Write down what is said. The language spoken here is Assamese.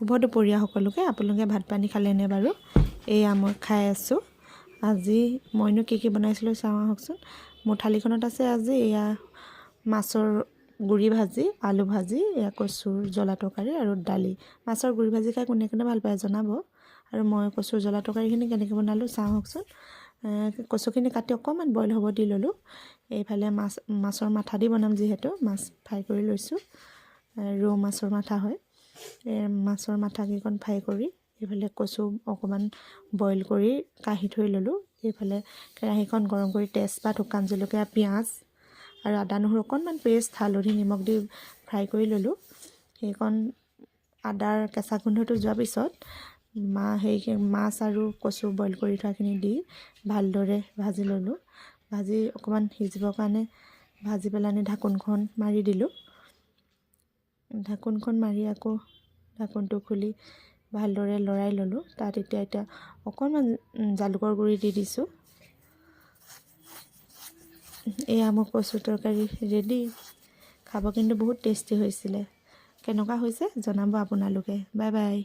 শুভ দুপৰীয়া সকলোকে। আপোনালোকে ভাত পানী খালেনে বাৰু? এয়া মই খাই আছোঁ। আজি মইনো কি বনাইছিলোঁ চাওঁ আহকচোন। মোৰ থালিখনত আছে আজি এয়া মাছৰ গুড়ি ভাজি, আলু ভাজি, এয়া কচুৰ জ্বলা তৰকাৰী আৰু দালি। মাছৰ গুড়ি ভাজি খাই কোনে কোনে ভাল পায় জনাব। আৰু মই কচুৰ জ্বলা তৰকাৰীখিনি কেনেকৈ বনালোঁ চাওঁ আহকচোন। কচুখিনি কাটি অকণমান বইল হ'ব দি ল'লোঁ। এইফালে মাছৰ মাথা দি বনাম, যিহেতু মাছ ফ্ৰাই কৰি লৈছোঁ। ৰৌ মাছৰ মাথা হয়। মাছৰ মাথাকেইকণ ফ্ৰাই কৰি এইফালে কচু অকণমান বইল কৰি কাঢ়ি থৈ ল'লোঁ। এইফালে কেৰাহীখন গৰম কৰি তেজপাত, শুকান জলকীয়া, পিঁয়াজ আৰু আদা নহৰু অকণমান পেষ্ট, হালধি নিমখ দি ফ্ৰাই কৰি ল'লোঁ। সেইকণ আদাৰ কেঁচা গোন্ধটো যোৱাৰ পিছত মাছ আৰু কচু বইল কৰি থোৱাখিনি দি ভালদৰে ভাজি ল'লোঁ। ভাজি অকণমান সিজিবৰ কাৰণে ভাজি পেলাই ঢাকোনখন মাৰি দিলোঁ। ঢাকোনখন মাৰি আকৌ ঢাকোনটো খুলি ভালদৰে লৰাই ল'লোঁ। তাত এতিয়া অকণমান জালুকৰ গুড়ি দি দিছোঁ। এয়া মোৰ কচু তৰকাৰী ৰেডি। খাব কিন্তু বহুত টেষ্টি হৈছিলে। কেনেকুৱা হৈছে জনাব আপোনালোকে। Bye bye.